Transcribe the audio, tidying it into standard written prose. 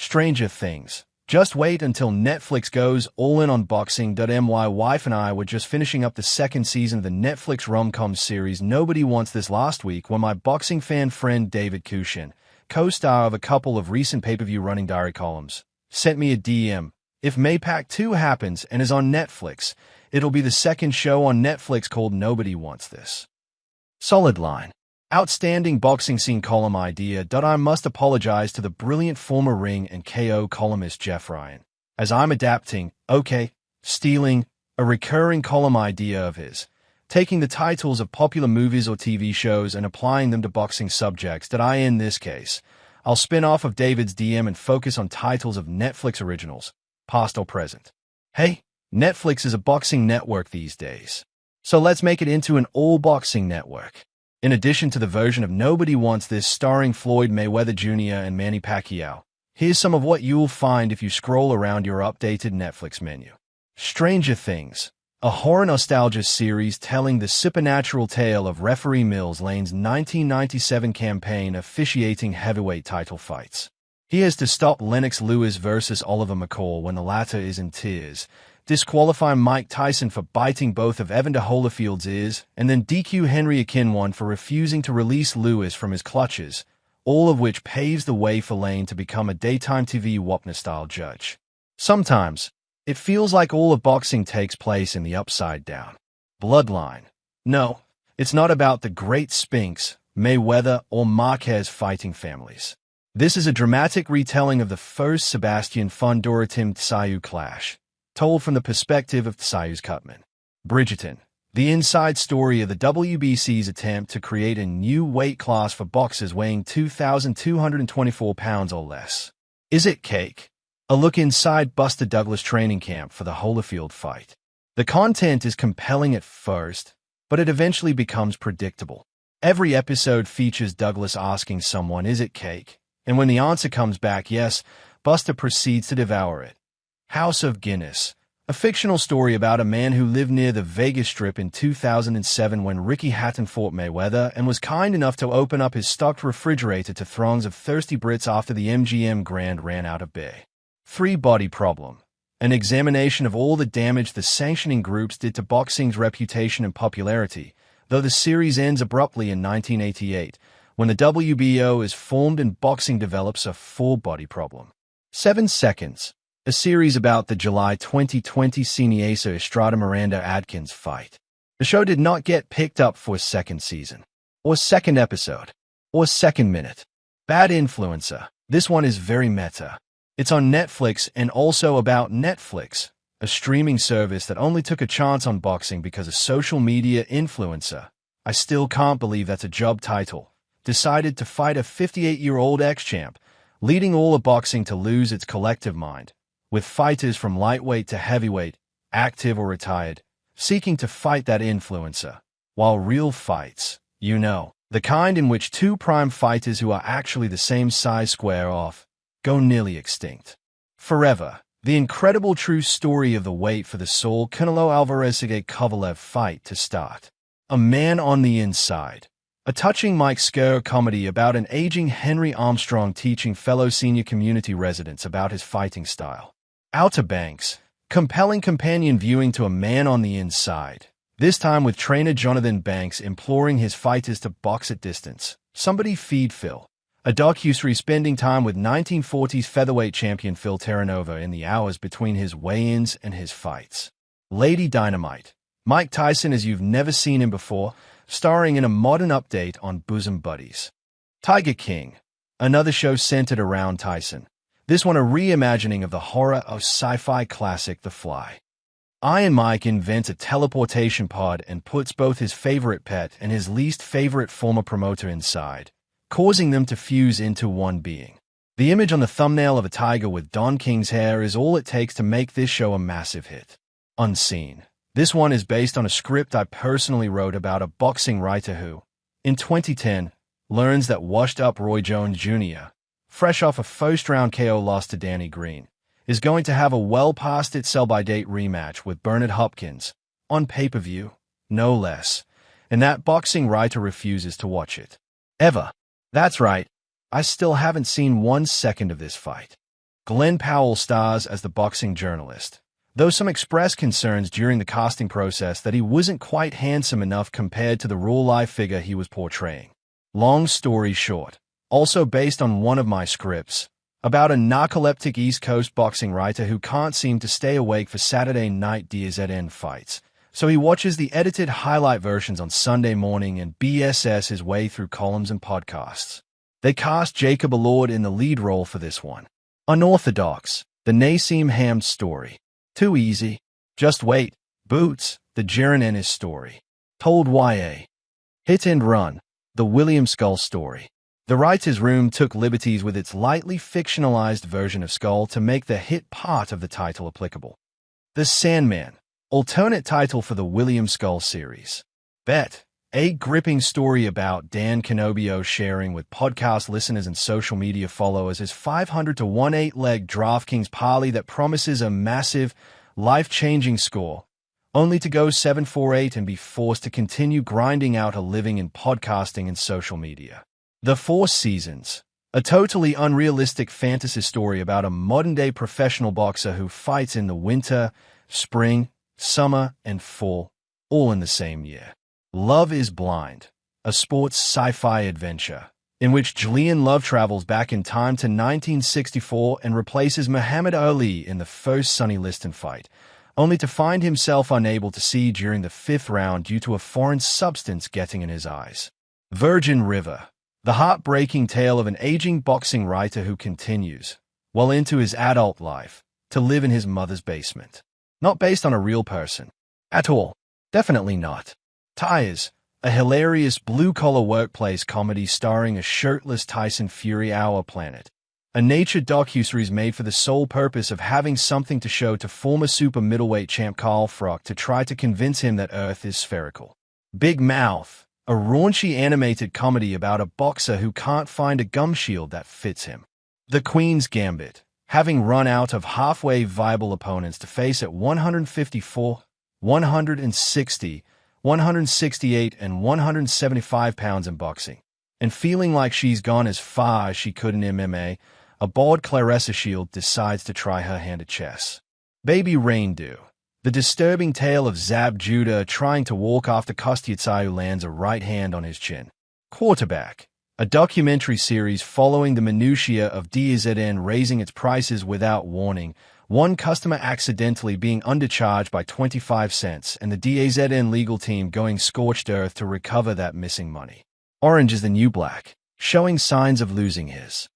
Stranger Things. Just wait until Netflix goes all in on boxing. My wife and I were just finishing up the second season of the Netflix rom-com series Nobody Wants This last week when my boxing fan friend David Kushin, co-star of a couple of recent pay-per-view Running Diary columns, sent me a DM. If Maypac 2 happens and is on Netflix, it'll be the second show on Netflix called Nobody Wants This. Solid line. Outstanding boxing scene column idea. I must apologize to the brilliant former Ring and KO columnist Jeff Ryan, as I'm stealing a recurring column idea of his, taking the titles of popular movies or TV shows and applying them to boxing subjects. In this case, I'll spin off of David's DM and focus on titles of Netflix originals, past or present. Hey, Netflix is a boxing network these days, so let's make it into an all-boxing network. In addition to the version of Nobody Wants This starring Floyd Mayweather Jr. and Manny Pacquiao, here's some of what you'll find if you scroll around your updated Netflix menu. Stranger Things, a horror nostalgia series telling the supernatural tale of referee Mills Lane's 1997 campaign officiating heavyweight title fights. He has to stop Lennox Lewis versus Oliver McCall when the latter is in tears, disqualify Mike Tyson for biting both of Evander Holyfield's ears, and then DQ Henry Akinwon for refusing to release Lewis from his clutches, all of which paves the way for Lane to become a daytime TV Wapner-style judge. Sometimes, it feels like all of boxing takes place in the upside-down bloodline. No, it's not about the great Spinks, Mayweather, or Marquez fighting families. This is a dramatic retelling of the first Sebastian Fundora-Tim Tszyu clash, told from the perspective of Tszyu's cutman, Bridgerton, the inside story of the WBC's attempt to create a new weight class for boxers weighing 2,224 pounds or less. Is it cake? A look inside Buster Douglas training camp for the Holyfield fight. The content is compelling at first, but it eventually becomes predictable. Every episode features Douglas asking someone, is it cake? And when the answer comes back yes, Buster proceeds to devour it. House of Guinness, a fictional story about a man who lived near the Vegas Strip in 2007 when Ricky Hatton fought Mayweather and was kind enough to open up his stocked refrigerator to throngs of thirsty Brits after the MGM Grand ran out of beer. Three-Body Problem, an examination of all the damage the sanctioning groups did to boxing's reputation and popularity, though the series ends abruptly in 1988, when the WBO is formed and boxing develops a full-body problem. 7 Seconds, a series about the July 2020 Cineasa Estrada Miranda Adkins fight. The show did not get picked up for a second season, or second episode, or second minute. Bad Influencer. This one is very meta. It's on Netflix and also about Netflix, a streaming service that only took a chance on boxing because a social media influencer, I still can't believe that's a job title, decided to fight a 58-year-old ex-champ, leading all of boxing to lose its collective mind, with fighters from lightweight to heavyweight, active or retired, seeking to fight that influencer, while real fights, the kind in which two prime fighters who are actually the same size square off, go nearly extinct. Forever, the incredible true story of the wait for the Saul Canelo Alvarez-Sergey Kovalev fight to start. A Man on the Inside. A touching Mike Skerr comedy about an aging Henry Armstrong teaching fellow senior community residents about his fighting style. Outer Banks. Compelling companion viewing to A Man on the Inside, this time with trainer Jonathan Banks imploring his fighters to box at distance. Somebody Feed Phil. A docuseries spending time with 1940s featherweight champion Phil Terranova in the hours between his weigh-ins and his fights. Lady Dynamite. Mike Tyson as you've never seen him before, starring in a modern update on Bosom Buddies. Tiger King. Another show centered around Tyson. This one a reimagining of the horror of sci-fi classic The Fly. Iron Mike invents a teleportation pod and puts both his favorite pet and his least favorite former promoter inside, causing them to fuse into one being. The image on the thumbnail of a tiger with Don King's hair is all it takes to make this show a massive hit. Unseen. This one is based on a script I personally wrote about a boxing writer who, in 2010, learns that washed-up Roy Jones Jr., fresh off a first-round KO loss to Danny Green, is going to have a well-past-its sell-by-date rematch with Bernard Hopkins, on pay-per-view, no less, and that boxing writer refuses to watch it. Ever. That's right, I still haven't seen 1 second of this fight. Glenn Powell stars as the boxing journalist, though some expressed concerns during the casting process that he wasn't quite handsome enough compared to the real-life figure he was portraying. Long story short, also based on one of my scripts, about a narcoleptic East Coast boxing writer who can't seem to stay awake for Saturday night DAZN fights, so he watches the edited highlight versions on Sunday morning and BSS his way through columns and podcasts. They cast Jacob Elord in the lead role for this one. Unorthodox, the Nassim Hamd story. Too easy. Just wait. Boots, the Jaron Ennis story. Told YA. Hit and Run, the William Skull story. The writer's room took liberties with its lightly fictionalized version of Skull to make the hit part of the title applicable. The Sandman, alternate title for the William Skull series. Bet, a gripping story about Dan Canobio sharing with podcast listeners and social media followers his 500-1 8-leg DraftKings parlay that promises a massive, life-changing score, only to go 7-4-8 and be forced to continue grinding out a living in podcasting and social media. The Four Seasons, a totally unrealistic fantasy story about a modern-day professional boxer who fights in the winter, spring, summer, and fall, all in the same year. Love is Blind, a sports sci-fi adventure, in which Julian Love travels back in time to 1964 and replaces Muhammad Ali in the first Sonny Liston fight, only to find himself unable to see during the fifth round due to a foreign substance getting in his eyes. Virgin River, the heartbreaking tale of an aging boxing writer who continues, well into his adult life, to live in his mother's basement. Not based on a real person. At all. Definitely not. Tires, a hilarious blue-collar workplace comedy starring a shirtless Tyson Fury Our Planet. A nature docuseries made for the sole purpose of having something to show to former super middleweight champ Carl Froch to try to convince him that Earth is spherical. Big Mouth, a raunchy animated comedy about a boxer who can't find a gum shield that fits him. The Queen's Gambit, having run out of halfway viable opponents to face at 154, 160, 168, and 175 pounds in boxing, and feeling like she's gone as far as she could in MMA, a bald Claressa Shield decides to try her hand at chess. Baby Reindew, the disturbing tale of Zab Judah trying to walk after Kostiutseu lands a right hand on his chin. Quarterback, a documentary series following the minutiae of DAZN raising its prices without warning, one customer accidentally being undercharged by 25 cents and the DAZN legal team going scorched earth to recover that missing money. Orange is the New Black, showing signs of losing his